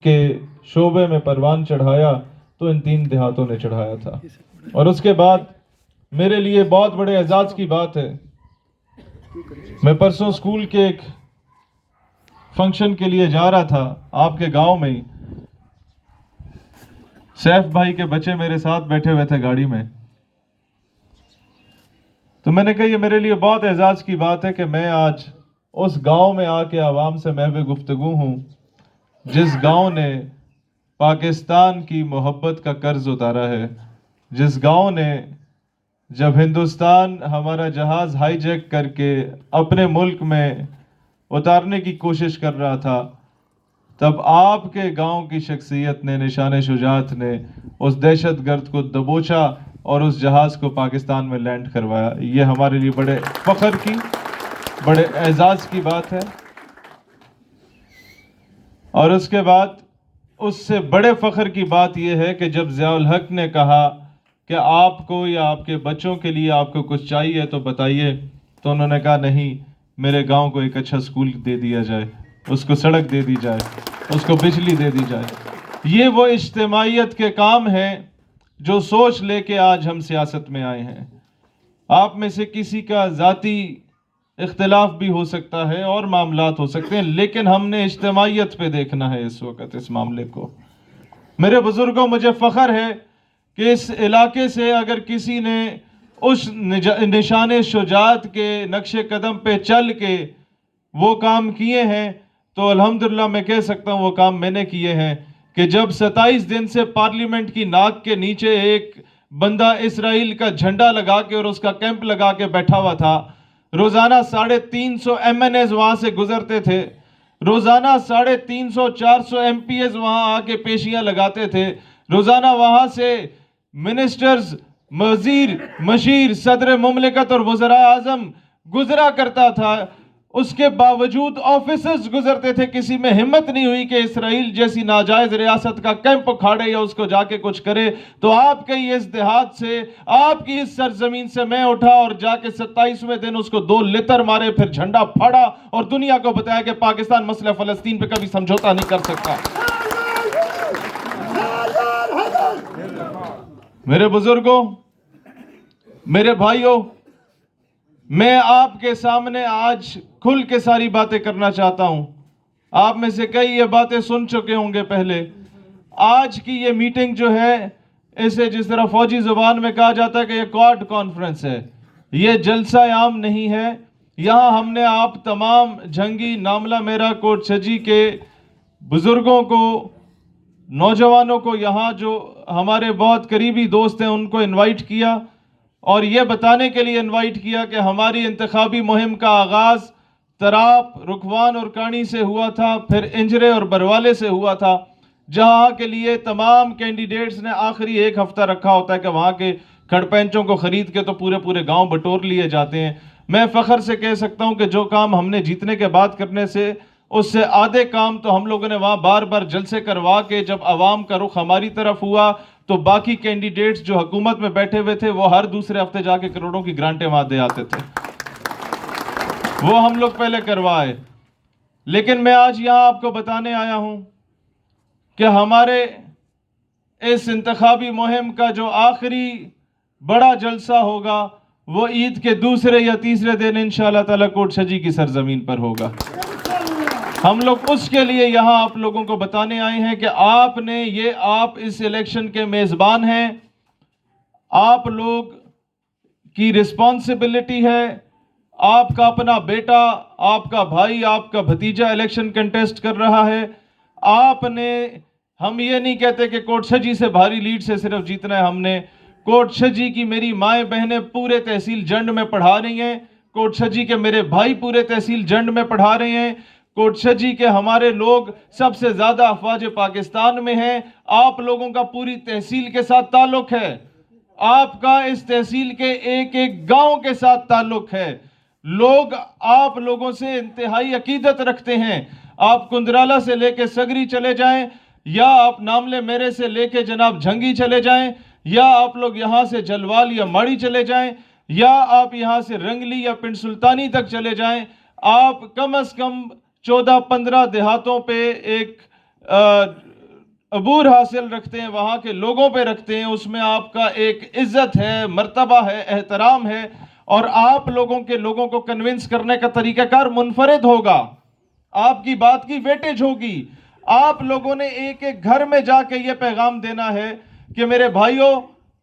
کے شعبے میں پروان چڑھایا تو ان 3 دیہاتوں نے چڑھایا تھا. اور اس کے بعد میرے لیے بہت بڑے اعزاز کی بات ہے، میں پرسوں اسکول کے ایک فنکشن کے لیے جا رہا تھا آپ کے گاؤں میں ہی. سیف بھائی کے بچے میرے ساتھ بیٹھے ہوئے تھے گاڑی میں، تو میں نے کہا یہ میرے لیے بہت اعزاز کی بات ہے کہ میں آج اس گاؤں میں آ کے عوام سے محو گفتگو ہوں جس گاؤں نے پاکستان کی محبت کا قرض اتارا ہے، جس گاؤں نے جب ہندوستان ہمارا جہاز ہائی جیک کر کے اپنے ملک میں اتارنے کی کوشش کر رہا تھا، تب آپ کے گاؤں کی شخصیت نے، نشان شجاعت نے اس دہشت گرد کو دبوچا اور اس جہاز کو پاکستان میں لینڈ کروایا. یہ ہمارے لیے بڑے فخر کی، بڑے اعزاز کی بات ہے. اور اس کے بعد اس سے بڑے فخر کی بات یہ ہے کہ جب ضیاء الحق نے کہا کہ آپ کو یا آپ کے بچوں کے لیے آپ کو کچھ چاہیے تو بتائیے، تو انہوں نے کہا نہیں، میرے گاؤں کو ایک اچھا سکول دے دیا جائے، اس کو سڑک دے دی جائے، اس کو بجلی دے دی جائے. یہ وہ اجتماعیت کے کام ہیں جو سوچ لے کے آج ہم سیاست میں آئے ہیں. آپ میں سے کسی کا ذاتی اختلاف بھی ہو سکتا ہے اور معاملات ہو سکتے ہیں، لیکن ہم نے اجتماعیت پہ دیکھنا ہے اس وقت اس معاملے کو. میرے بزرگوں، مجھے فخر ہے کہ اس علاقے سے اگر کسی نے اس نشان شجاعت کے نقش قدم پہ چل کے وہ کام کیے ہیں تو الحمدللہ میں کہہ سکتا ہوں وہ کام میں نے کیے ہیں کہ جب 27 دن سے پارلیمنٹ کی ناک کے نیچے ایک بندہ اسرائیل کا جھنڈا لگا کے اور اس کا کیمپ لگا کے بیٹھا ہوا تھا، روزانہ 350 MNAs وہاں سے گزرتے تھے، روزانہ 350 400 MPs وہاں آ کے پیشیاں لگاتے تھے، روزانہ وہاں سے منسٹرز، وزیر، مشیر، صدر مملکت اور وزراء اعظم گزرا کرتا تھا. اس کے باوجود آفیسرز گزرتے تھے، کسی میں ہمت نہیں ہوئی کہ اسرائیل جیسی ناجائز ریاست کا کیمپ کھاڑے یا اس کو جا کے کچھ کرے. تو آپ کے اس دیہات سے، آپ کی اس سرزمین سے میں اٹھا اور جا کے 27ویں دن اس کو 2 لتر مارے، پھر جھنڈا پھاڑا اور دنیا کو بتایا کہ پاکستان مسئلہ فلسطین پہ کبھی سمجھوتا نہیں کر سکتا. میرے بزرگوں، میرے بھائیوں، میں آپ کے سامنے آج کھل کے ساری باتیں کرنا چاہتا ہوں. آپ میں سے کئی یہ باتیں سن چکے ہوں گے پہلے. آج کی یہ میٹنگ جو ہے، اسے جس طرح فوجی زبان میں کہا جاتا ہے کہ یہ کوارڈ کانفرنس ہے، یہ جلسہ عام نہیں ہے. یہاں ہم نے آپ تمام جھنگی، ناملہ میرا، کوٹ چھجی کے بزرگوں کو، نوجوانوں کو، یہاں جو ہمارے بہت قریبی دوست ہیں ان کو انوائٹ کیا اور یہ بتانے کے لیے انوائٹ کیا کہ ہماری انتخابی مہم کا آغاز تراپ، رکھوان اور کانی سے ہوا تھا، پھر انجرے اور بروالے سے ہوا تھا، جہاں کے لیے تمام کینڈیڈیٹس نے آخری 1 ہفتہ رکھا ہوتا ہے کہ وہاں کے کھڑ پینچوں کو خرید کے تو پورے گاؤں بٹور لیے جاتے ہیں. میں فخر سے کہہ سکتا ہوں کہ جو کام ہم نے جیتنے کے بعد کرنے سے، اس سے آدھے کام تو ہم لوگوں نے وہاں بار بار جلسے کروا کے جب عوام کا رخ ہماری طرف ہوا تو باقی کینڈیڈیٹس جو حکومت میں بیٹھے ہوئے تھے وہ ہر دوسرے ہفتے جا کے کروڑوں کی گرانٹیں وہاں دے آتے تھے، وہ ہم لوگ پہلے کروائے. لیکن میں آج یہاں آپ کو بتانے آیا ہوں کہ ہمارے اس انتخابی مہم کا جو آخری بڑا جلسہ ہوگا وہ عید کے دوسرے یا تیسرے دن انشاءاللہ تعالی کوٹ چھجی کی سرزمین پر ہوگا. ہم لوگ اس کے لیے یہاں آپ لوگوں کو بتانے آئے ہیں کہ آپ اس الیکشن کے میزبان ہیں، آپ لوگ کی رسپانسبلٹی ہے. آپ کا اپنا بیٹا، آپ کا بھائی، آپ کا بھتیجا الیکشن کنٹیسٹ کر رہا ہے. ہم یہ نہیں کہتے کہ کوٹ چھجی سے بھاری لیڈ سے صرف جیتنا ہے. ہم نے کوٹ چھجی کی میری مائیں بہنیں پورے تحصیل جنڈ میں پڑھا رہی ہیں، کوٹ چھجی کے میرے بھائی پورے تحصیل جنڈ میں پڑھا رہے ہیں، کوٹ چھجی کے ہمارے لوگ سب سے زیادہ افواج پاکستان میں ہیں. آپ لوگوں کا پوری تحصیل کے ساتھ تعلق ہے، آپ کا اس تحصیل کے ایک گاؤں کے ساتھ تعلق ہے. لوگ آپ لوگوں سے انتہائی عقیدت رکھتے ہیں. آپ کندرالہ سے لے کے سگری چلے جائیں، یا آپ ناملے میرے سے لے کے جناب جھنگی چلے جائیں، یا آپ لوگ یہاں سے جلوال یا ماڑی چلے جائیں، یا آپ یہاں سے رنگلی یا پنڈ سلطانی تک چلے جائیں، آپ کم از کم 14-15 دیہاتوں پہ ایک عبور حاصل رکھتے ہیں، وہاں کے لوگوں پہ رکھتے ہیں، اس میں آپ کا ایک عزت ہے، مرتبہ ہے، احترام ہے، اور آپ لوگوں کو کنونس کرنے کا طریقہ کار منفرد ہوگا، آپ کی بات کی ویٹیج ہوگی۔ آپ لوگوں نے ایک ایک گھر میں جا کے یہ پیغام دینا ہے کہ میرے بھائیوں،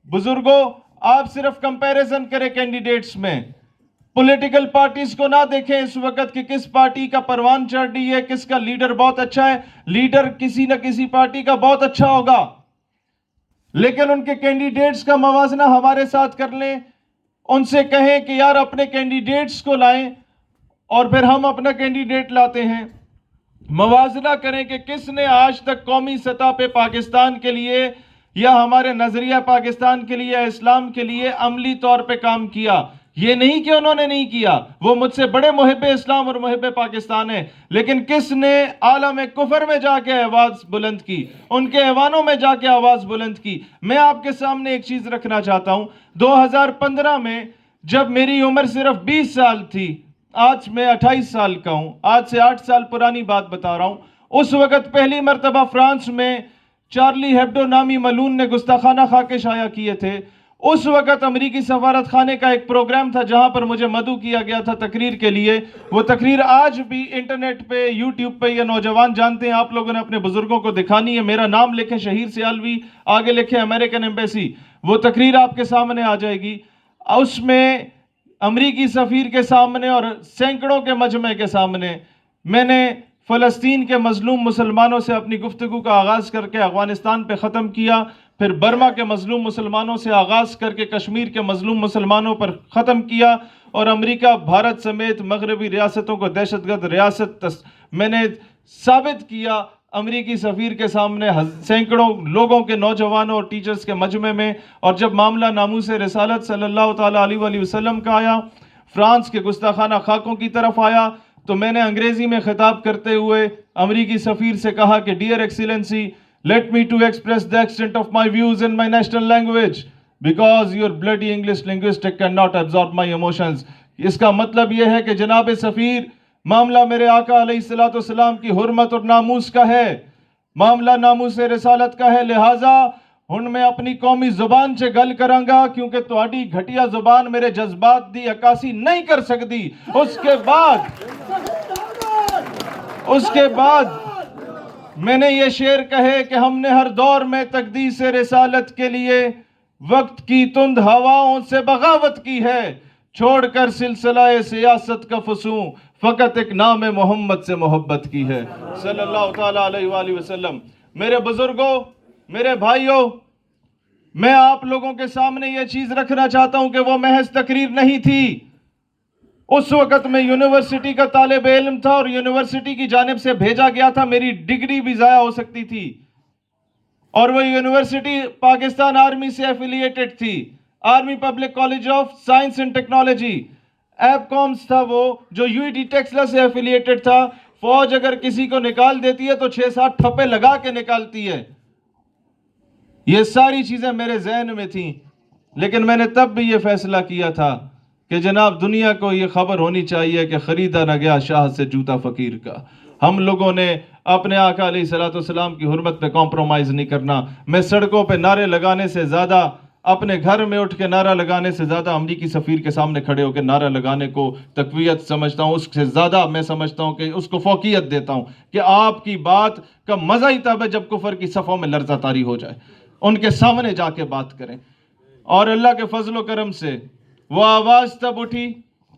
بزرگوں، آپ صرف کمپیریزن کریں کینڈیڈیٹس میں، پولیٹیکل پارٹیز کو نہ دیکھیں اس وقت کہ کس پارٹی کا پروان چڑھ رہی ہے، کس کا لیڈر بہت اچھا ہے۔ لیڈر کسی نہ کسی پارٹی کا بہت اچھا ہوگا، لیکن ان کے کینڈیڈیٹس کا موازنہ ہمارے ساتھ کر لیں، ان سے کہیں کہ یار اپنے کینڈیڈیٹس کو لائیں، اور پھر ہم اپنا کینڈیڈیٹ لاتے ہیں۔ موازنہ کریں کہ کس نے آج تک قومی سطح پہ پاکستان کے لیے یا ہمارے نظریہ پاکستان کے لیے، اسلام کے لیے عملی طور پہ کام کیا۔ یہ نہیں کہ انہوں نے نہیں کیا، وہ مجھ سے بڑے محب اسلام اور محب پاکستان ہیں، لیکن کس نے عالم کفر میں جا کے آواز بلند کی، ان کے ایوانوں میں جا کے آواز بلند کی۔ میں آپ کے سامنے ایک چیز رکھنا چاہتا ہوں، 2015 میں جب میری عمر صرف 20 سال تھی، آج میں 28 سال کا ہوں، آج سے 8 سال پرانی بات بتا رہا ہوں، اس وقت پہلی مرتبہ فرانس میں چارلی ہیبڈو نامی ملعون نے گستاخانہ خاکے شائع کیے تھے۔ اس وقت امریکی سفارت خانے کا ایک پروگرام تھا جہاں پر مجھے مدعو کیا گیا تھا تقریر کے لیے۔ وہ تقریر آج بھی انٹرنیٹ پہ، یوٹیوب پہ یہ نوجوان جانتے ہیں، آپ لوگوں نے اپنے بزرگوں کو دکھانی ہے۔ میرا نام لکھیں شہیر سیالوی، آگے لکھیں امریکن ایمبیسی، وہ تقریر آپ کے سامنے آ جائے گی۔ اس میں امریکی سفیر کے سامنے اور سینکڑوں کے مجمع کے سامنے میں نے فلسطین کے مظلوم مسلمانوں سے اپنی گفتگو کا آغاز کر کے افغانستان پہ ختم کیا، پھر برما کے مظلوم مسلمانوں سے آغاز کر کے کشمیر کے مظلوم مسلمانوں پر ختم کیا، اور امریکہ، بھارت سمیت مغربی ریاستوں کو دہشت گرد ریاست میں نے ثابت کیا امریکی سفیر کے سامنے، سینکڑوں لوگوں کے، نوجوانوں اور ٹیچرز کے مجمع میں۔ اور جب معاملہ ناموس رسالت صلی اللہ تعالیٰ علیہ وآلہ وسلم کا آیا، فرانس کے گستاخانہ خاکوں کی طرف آیا، تو میں نے انگریزی میں خطاب کرتے ہوئے امریکی سفیر سے کہا کہ dear Excellency, let me to express the extent of my views in my national language because your bloody English linguistic cannot absorb my emotions۔ اس کا مطلب یہ ہے کہ جناب سفیر، معاملہ میرے آقا علیہ السلام کی حرمت اور ناموس کا ہے، معاملہ ناموس رسالت کا ہے، لہٰذا ہن میں اپنی قومی زبان سے گل کراں گا، کیونکہ تہاڈی گھٹیا زبان میرے جذبات دی عکاسی نہیں کر سکتی۔ اس کے بعد میں نے یہ شعر کہے کہ ہم نے ہر دور میں تقدیس رسالت کے لیے وقت کی تند ہواؤں سے بغاوت کی ہے، چھوڑ کر سلسلہ سیاست کا فسوں فقط ایک نام محمد سے محبت کی ہے، صلی اللہ تعالیٰ علیہ وآلہ وسلم۔ میرے بزرگوں، میرے بھائیوں، میں آپ لوگوں کے سامنے یہ چیز رکھنا چاہتا ہوں کہ وہ محض تقریر نہیں تھی۔ اس وقت میں یونیورسٹی کا طالب علم تھا اور یونیورسٹی کی جانب سے بھیجا گیا تھا، میری ڈگری بھی ضائع ہو سکتی تھی، اور وہ یونیورسٹی پاکستان آرمی سے ایفیلیٹڈ تھی، army public college of science and technology, app comes تھا وہ، جو یو ای ڈی ٹیکسلا سے ایفیلیٹڈ تھا۔ فوج اگر کسی کو نکال دیتی ہے تو 6-7 ٹھپے لگا کے نکالتی ہے۔ یہ ساری چیزیں میرے ذہن میں تھیں، لیکن میں نے تب بھی یہ فیصلہ کیا تھا کہ جناب دنیا کو یہ خبر ہونی چاہیے کہ خریدا نہ گیا شاہ سے جوتا فقیر کا۔ ہم لوگوں نے اپنے آقا علیہ السلام کی حرمت پہ کمپرومائز نہیں کرنا۔ میں سڑکوں پہ نعرے لگانے سے زیادہ، اپنے گھر میں اٹھ کے نعرہ لگانے سے زیادہ امریکی سفیر کے سامنے کھڑے ہو کے نعرہ لگانے کو تقویت سمجھتا ہوں، اس سے زیادہ میں سمجھتا ہوں کہ اس کو فوقیت دیتا ہوں کہ آپ کی بات کا مزہ ہی تب ہے جب کفر کی صفوں میں لرزہ طاری ہو جائے، ان کے سامنے جا کے بات کریں۔ اور اللہ کے فضل و کرم سے وہ آواز تب اٹھی،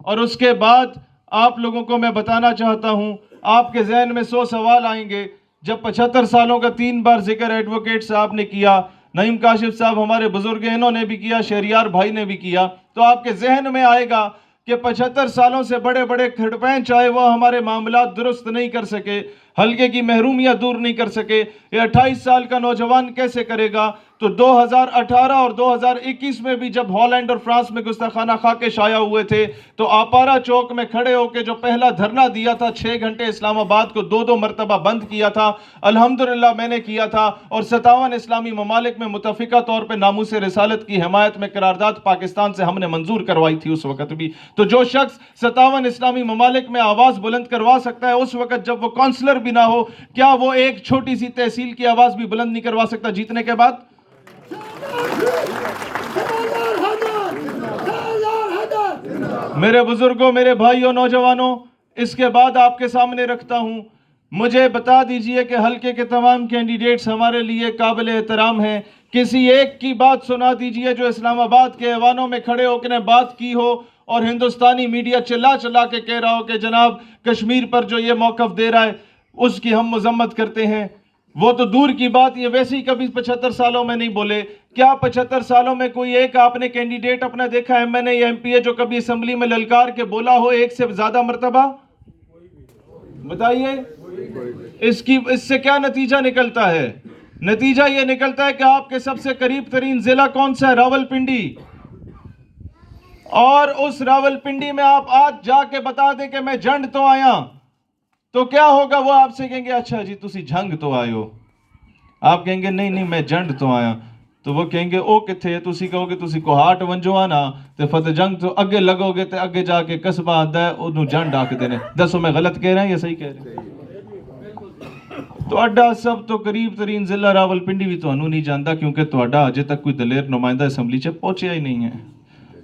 اور اس کے بعد آپ لوگوں کو میں بتانا چاہتا ہوں، آپ کے ذہن میں 100 سوال آئیں گے۔ جب 75 سالوں کا 3 بار ذکر ایڈوکیٹ صاحب نے کیا، نعیم کاشف صاحب ہمارے بزرگ ہیں، انہوں نے بھی کیا، شہریار بھائی نے بھی کیا، تو آپ کے ذہن میں آئے گا کہ 75 سالوں سے بڑے بڑے کھڑپیں چاہے وہ ہمارے معاملات درست نہیں کر سکے، حلقے کی محرومیاں دور نہیں کر سکے، یہ 28 سال کا نوجوان کیسے کرے گا؟ تو 2018 اور 2021 میں بھی جب ہالینڈ اور فرانس میں گستاخانہ خاکے شائع ہوئے تھے تو آپارا چوک میں کھڑے ہو کے جو پہلا دھرنا دیا تھا، 6 گھنٹے اسلام آباد کو 2 مرتبہ بند کیا تھا، الحمدللہ میں نے کیا تھا، اور 57 اسلامی ممالک میں متفقہ طور پہ ناموس رسالت کی حمایت میں قرارداد پاکستان سے ہم نے منظور کروائی تھی اس وقت بھی۔ تو جو شخص 57 اسلامی ممالک میں آواز بلند کروا سکتا ہے، اس وقت جب وہ کونسلر بھی بھی نہ ہو, کیا وہ ایک چھوٹی سی تحصیل کی آواز بھی بلند نہیں کروا سکتا جیتنے کے بعد؟ میرے بزرگوں, میرے بھائیوں, نوجوانوں, اس کے بعد آپ کے سامنے رکھتا ہوں, مجھے بتا دیجئے کہ حلقے کے تمام کینڈیڈیٹس ہمارے لیے قابل احترام ہیں. کسی ایک کی بات سنا دیجئے جو اسلام آباد کے ایوانوں میں کھڑے ہو کے نے بات کی ہو اور ہندوستانی میڈیا چلا چلا کے کہہ رہا ہو کہ جناب کشمیر پر جو یہ موقف دے رہا ہے اس کی ہم مذمت کرتے ہیں. وہ تو دور کی بات, یہ ویسے ہی کبھی 75 سالوں میں نہیں بولے. کیا 75 سالوں میں کوئی ایک آپ نے کینڈیڈیٹ اپنا دیکھا ہے ایم این اے یا ایم پی اے جو کبھی اسمبلی میں للکار کے بولا ہو ایک سے زیادہ مرتبہ؟ بتائیے اس سے کیا نتیجہ نکلتا ہے؟ نتیجہ یہ نکلتا ہے کہ آپ کے سب سے قریب ترین ضلع کون سا ہے؟ راولپنڈی. اور اس راولپنڈی میں آپ آج جا کے بتا دیں کہ میں جھنڈ تو آیا, تو کیا ہوگا؟ وہ آپ سے کہیں گے اچھا جی تسی جھنگ تو آئے ہو. آپ کہیں گے نہیں میں جھنڈ تو آیا. تو وہ کہیں گے او کتھے؟ تسی کہو گے تسی کوہاٹ ونجو آنا تے فتح جنگ تو اگے لگو گے تے اگے جا کے قصبہ آتا ہے انہوں جھنڈ آکھ دینے. دسو میں غلط کہہ رہا ہیں یا صحیح کہہ رہے ہیں؟ تو اڈا سب تو قریب ترین ضلع راولپنڈی بھی تو نہیں جانتا کیونکہ تو اڈا اجے تک کوئی دلیر نمائندہ اسمبلی چ پہنچیا ہی نہیں ہے.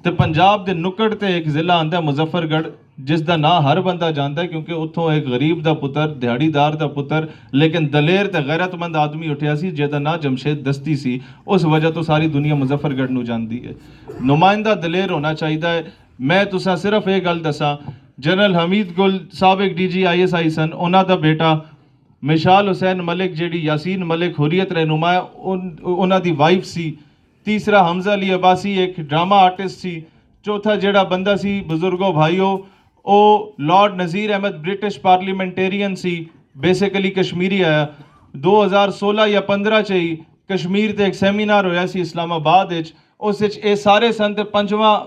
تے پنجاب دے نکڑ تے ایک ضلع آندا ہے مظفر گڑھ جس دا نا ہر بندہ جانتا ہے کیونکہ اتھوں ایک غریب دا پتر, دیہڑی دار دا پتر, لیکن دلیر تے غیرت مند آدمی اٹھیا سی جہدا نا جمشید دستی سی. اس وجہ تو ساری دنیا مظفر گڑھ نو جاندی ہے. نمائندہ دلیر ہونا چاہیے. میں تساں صرف ایک گل دساں, جنرل حمید گل سابق ڈی جی ISI سن, انہاں دا بیٹا مشال حسین ملک جیڑی یاسین ملک حریت رہنما انہاں دی وائف سی. تیسرا حمزہ علی عباسی ایک ڈرامہ آرٹسٹ سی. چوتھا جیڑا بندہ سی بزرگوں بھائیوں او lord Nazir Ahmed British parliamentarian سی, بیسیکلی کشمیری آیا. 2016 یا 15 چہی کشمیر تے ایک سیمینار ہویا سی اسلام آباد وچ, اس وچ اے سارے سن تے پنجواں